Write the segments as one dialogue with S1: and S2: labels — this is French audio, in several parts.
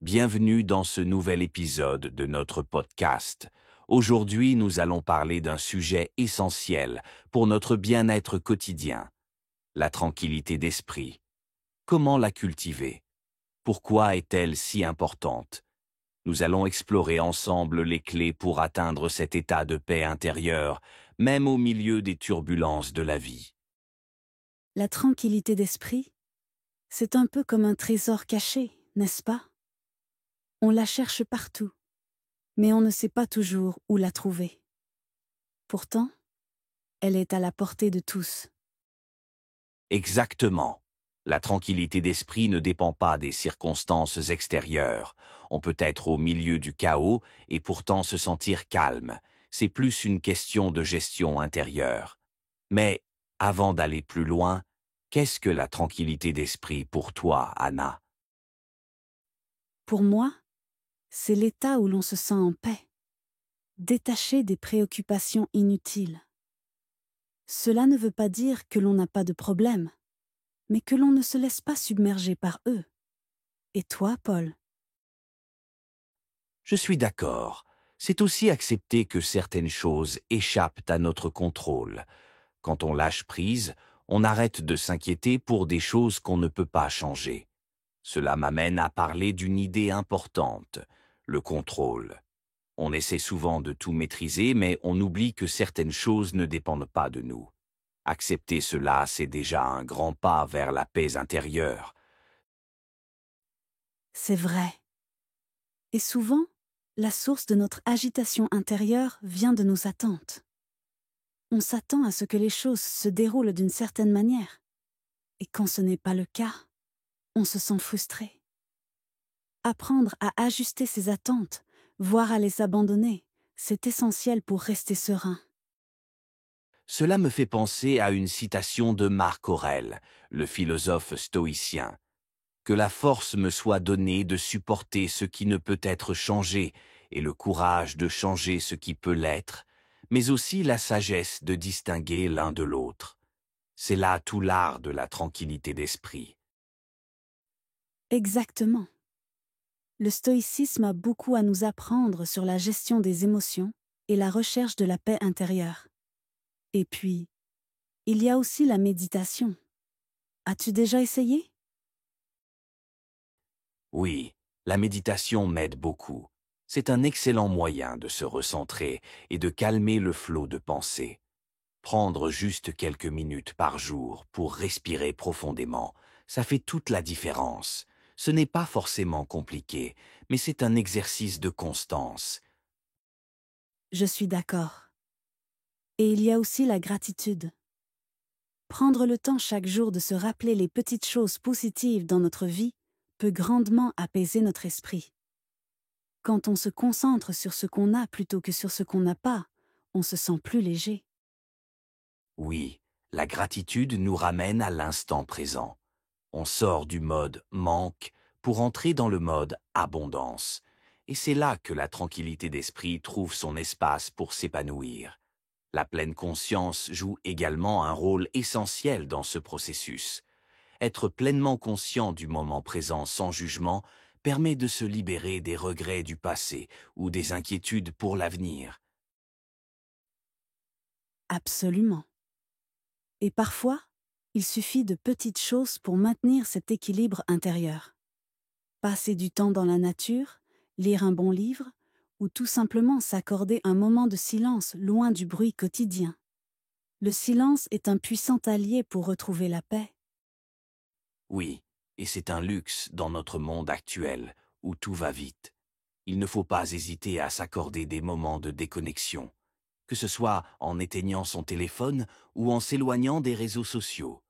S1: Bienvenue dans ce nouvel épisode de notre podcast. Aujourd'hui, nous allons parler d'un sujet essentiel pour notre bien-être quotidien, la tranquillité d'esprit. Comment la cultiver? Pourquoi est-elle si importante? Nous allons explorer ensemble les clés pour atteindre cet état de paix intérieure, même au milieu des turbulences de la vie.
S2: La tranquillité d'esprit, c'est un peu comme un trésor caché, n'est-ce pas? On la cherche partout, mais on ne sait pas toujours où la trouver. Pourtant, elle est à la portée de tous.
S1: Exactement. La tranquillité d'esprit ne dépend pas des circonstances extérieures. On peut être au milieu du chaos et pourtant se sentir calme. C'est plus une question de gestion intérieure. Mais, avant d'aller plus loin, qu'est-ce que la tranquillité d'esprit pour toi, Anna?
S2: Pour moi, c'est l'état où l'on se sent en paix, détaché des préoccupations inutiles. Cela ne veut pas dire que l'on n'a pas de problème, mais que l'on ne se laisse pas submerger par eux. Et toi, Paul?
S1: Je suis d'accord. C'est aussi accepter que certaines choses échappent à notre contrôle. Quand on lâche prise, on arrête de s'inquiéter pour des choses qu'on ne peut pas changer. Cela m'amène à parler d'une idée importante, le contrôle. On essaie souvent de tout maîtriser, mais on oublie que certaines choses ne dépendent pas de nous. Accepter cela, c'est déjà un grand pas vers la paix intérieure.
S2: C'est vrai. Et souvent, la source de notre agitation intérieure vient de nos attentes. On s'attend à ce que les choses se déroulent d'une certaine manière. Et quand ce n'est pas le cas, on se sent frustré. Apprendre à ajuster ses attentes, voire à les abandonner, c'est essentiel pour rester serein.
S1: Cela me fait penser à une citation de Marc Aurèle, le philosophe stoïcien. Que la force me soit donnée de supporter ce qui ne peut être changé et le courage de changer ce qui peut l'être, mais aussi la sagesse de distinguer l'un de l'autre. C'est là tout l'art de la tranquillité d'esprit.
S2: Exactement. Le stoïcisme a beaucoup à nous apprendre sur la gestion des émotions et la recherche de la paix intérieure. Et puis, il y a aussi la méditation. As-tu déjà essayé?
S1: Oui, la méditation m'aide beaucoup. C'est un excellent moyen de se recentrer et de calmer le flot de pensées. Prendre juste quelques minutes par jour pour respirer profondément, ça fait toute la différence. Ce n'est pas forcément compliqué, mais c'est un exercice de constance.
S2: Je suis d'accord. Et il y a aussi la gratitude. Prendre le temps chaque jour de se rappeler les petites choses positives dans notre vie peut grandement apaiser notre esprit. Quand on se concentre sur ce qu'on a plutôt que sur ce qu'on n'a pas, on se sent plus léger.
S1: Oui, la gratitude nous ramène à l'instant présent. On sort du mode manque pour entrer dans le mode abondance. Et c'est là que la tranquillité d'esprit trouve son espace pour s'épanouir. La pleine conscience joue également un rôle essentiel dans ce processus. Être pleinement conscient du moment présent sans jugement permet de se libérer des regrets du passé ou des inquiétudes pour l'avenir.
S2: Absolument. Et parfois, il suffit de petites choses pour maintenir cet équilibre intérieur. Passer du temps dans la nature, lire un bon livre, ou tout simplement s'accorder un moment de silence loin du bruit quotidien. Le silence est un puissant allié pour retrouver la paix.
S1: Oui, et c'est un luxe dans notre monde actuel où tout va vite. Il ne faut pas hésiter à s'accorder des moments de déconnexion, que ce soit en éteignant son téléphone ou en s'éloignant des réseaux sociaux.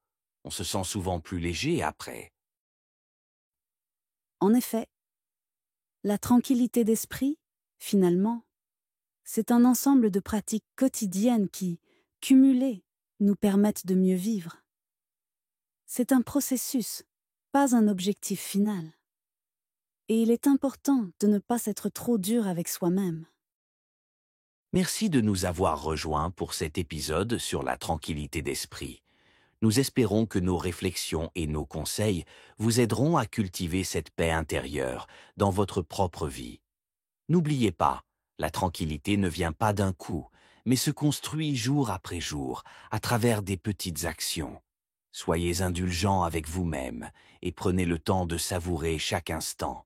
S1: On se sent souvent plus léger après.
S2: En effet, la tranquillité d'esprit, finalement, c'est un ensemble de pratiques quotidiennes qui, cumulées, nous permettent de mieux vivre. C'est un processus, pas un objectif final. Et il est important de ne pas être trop dur avec soi-même.
S1: Merci de nous avoir rejoints pour cet épisode sur la tranquillité d'esprit. Nous espérons que nos réflexions et nos conseils vous aideront à cultiver cette paix intérieure dans votre propre vie. N'oubliez pas, la tranquillité ne vient pas d'un coup, mais se construit jour après jour, à travers des petites actions. Soyez indulgents avec vous-même et prenez le temps de savourer chaque instant.